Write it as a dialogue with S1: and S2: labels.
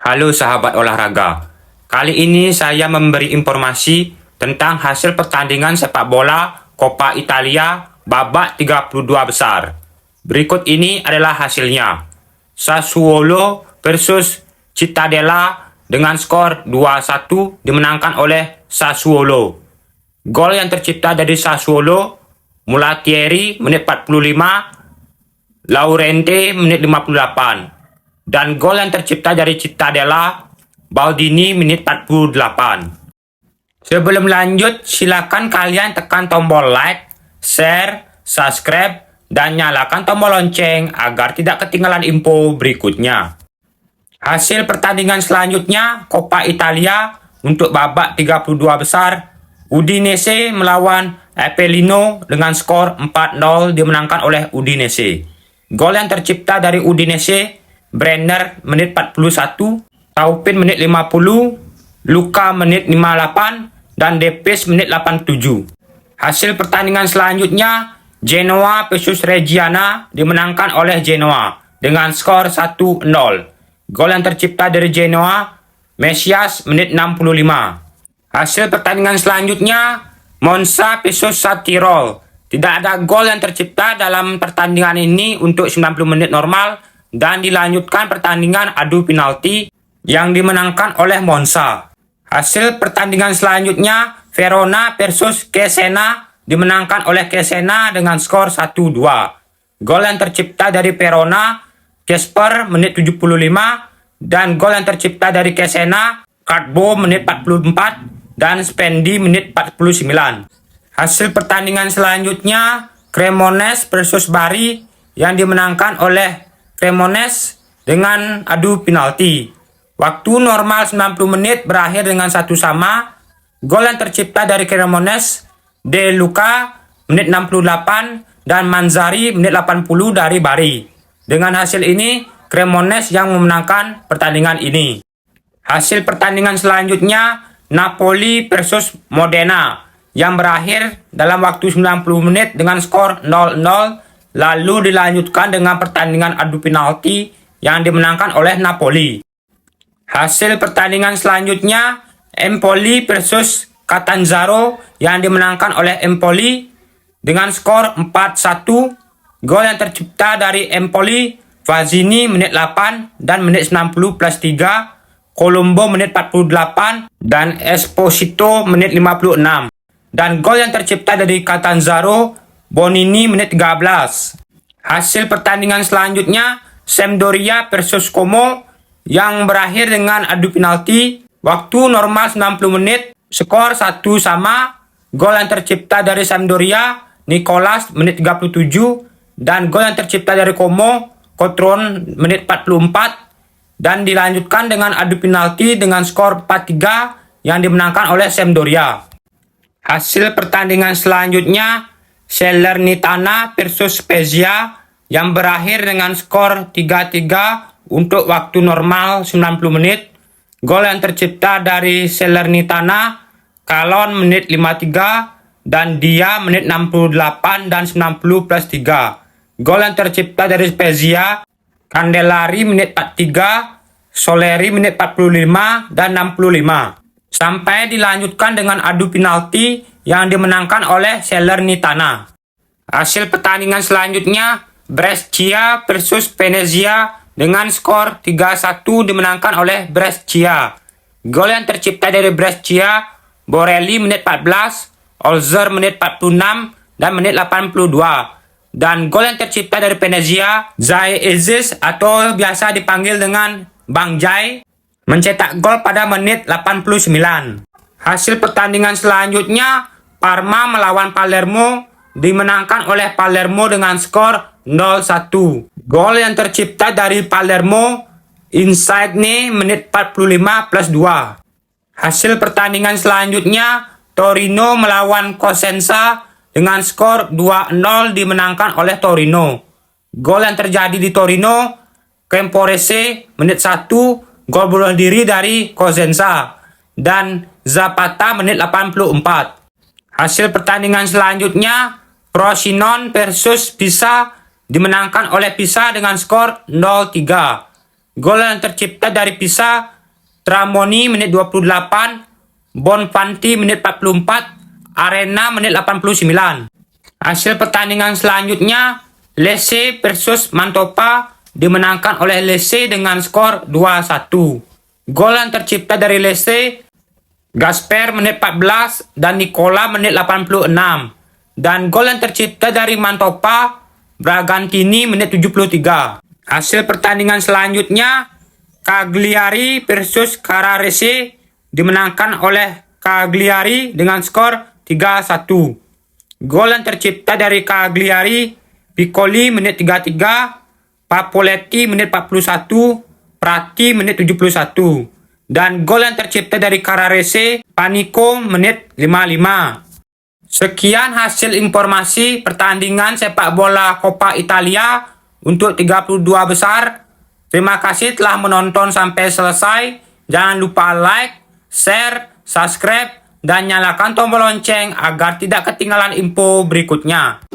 S1: Halo sahabat olahraga, kali ini saya memberi informasi tentang hasil pertandingan sepak bola Coppa Italia babak 32 besar. Berikut ini adalah hasilnya. Sassuolo versus Cittadella dengan skor 2-1 dimenangkan oleh Sassuolo. Gol yang tercipta dari Sassuolo, Mulattieri menit 45, Laurente menit 58. Dan gol yang tercipta dari Cittadella, Baldini menit 48. Sebelum lanjut, silakan kalian tekan tombol like, share, subscribe, dan nyalakan tombol lonceng agar tidak ketinggalan info berikutnya. Hasil pertandingan selanjutnya, Coppa Italia untuk babak 32 besar, Udinese melawan Avellino dengan skor 4-0 dimenangkan oleh Udinese. Gol yang tercipta dari Udinese, Brenner menit 41, Taupin menit 50, Luka menit 58, dan Depes menit 87. Hasil pertandingan selanjutnya, Genoa versus Reggiana dimenangkan oleh Genoa dengan skor 1-0. Gol yang tercipta dari Genoa, Mesias menit 65. Hasil pertandingan selanjutnya, Monza versus Tirol. Tidak ada gol yang tercipta dalam pertandingan ini untuk 90 menit normal dan dilanjutkan pertandingan adu penalti yang dimenangkan oleh Monza. Hasil pertandingan selanjutnya, Verona versus Cesena dimenangkan oleh Cesena dengan skor 1-2. Gol yang tercipta dari Verona, Casper menit 75, dan gol yang tercipta dari Cesena, Carbo menit 44, dan Spendi menit 49. Hasil pertandingan selanjutnya, Cremonese versus Bari yang dimenangkan oleh Cremonese dengan adu penalti. Waktu normal 90 menit berakhir dengan 1-1. Gol yang tercipta dari Cremonese, De Luca menit 68 dan Manzari menit 80 dari Bari. Dengan hasil ini, Cremonese yang memenangkan pertandingan ini. Hasil pertandingan selanjutnya, Napoli versus Modena yang berakhir dalam waktu 90 menit dengan skor 0-0. Lalu dilanjutkan dengan pertandingan adu penalti yang dimenangkan oleh Napoli. Hasil pertandingan selanjutnya, Empoli versus Catanzaro yang dimenangkan oleh Empoli dengan skor 4-1. Gol yang tercipta dari Empoli, Fazzini menit 8 dan menit 90 plus 3, Colombo menit 48 dan Esposito menit 56. Dan gol yang tercipta dari Catanzaro, Bonini menit 13. Hasil pertandingan selanjutnya, Sampdoria versus Como yang berakhir dengan adu penalti. Waktu normal 90 menit, skor 1-1. Gol yang tercipta dari Sampdoria, Nicolas menit 37, dan gol yang tercipta dari Como, Cotron menit 44, dan dilanjutkan dengan adu penalti dengan skor 4-3 yang dimenangkan oleh Sampdoria. Hasil pertandingan selanjutnya, Salernitana versus Spezia yang berakhir dengan skor 3-3 untuk waktu normal 90 menit. Gol yang tercipta dari Salernitana, Calon menit 53 dan Dia menit 68 dan 90 plus 3. Gol yang tercipta dari Spezia, Candelari menit 43, Soleri menit 45 dan 65. Sampai dilanjutkan dengan adu penalti yang dimenangkan oleh Salernitana. Hasil pertandingan selanjutnya, Brescia versus Venezia dengan skor 3-1 dimenangkan oleh Brescia. Gol yang tercipta dari Brescia, Borelli menit 14, Olzer menit 46 dan menit 82. Dan gol yang tercipta dari Venezia, Zai Ezes atau biasa dipanggil dengan Bang Jai, mencetak gol pada menit 89. Hasil pertandingan selanjutnya, Parma melawan Palermo dimenangkan oleh Palermo dengan skor 0-1. Gol yang tercipta dari Palermo, Insigne menit 45 plus 2. Hasil pertandingan selanjutnya, Torino melawan Cosenza dengan skor 2-0 dimenangkan oleh Torino. Gol yang terjadi di Torino, Camporese menit 1, gol bunuh diri dari Cosenza, dan Zapata menit 84. Hasil pertandingan selanjutnya, Frosinone versus Pisa dimenangkan oleh Pisa dengan skor 0-3. Gol yang tercipta dari Pisa, Tramoni menit 28, Bonfanti menit 44, Arena menit 89. Hasil pertandingan selanjutnya, Lecce versus Mantova dimenangkan oleh Lecce dengan skor 2-1. Gol yang tercipta dari Lecce, Gasper menit 14 dan Nicola menit 86. Dan gol yang tercipta dari Mantova, Bragantini menit 73. Hasil pertandingan selanjutnya, Cagliari versus Carrarese dimenangkan oleh Cagliari dengan skor 3-1. Gol yang tercipta dari Cagliari, Piccoli menit 33, Papoletti menit 41, Prati menit 71. Dan gol yang tercipta dari Carrarese, Panico menit 55. Sekian hasil informasi pertandingan sepak bola Coppa Italia untuk 32 besar. Terima kasih telah menonton sampai selesai. Jangan lupa like, share, subscribe, dan nyalakan tombol lonceng agar tidak ketinggalan info berikutnya.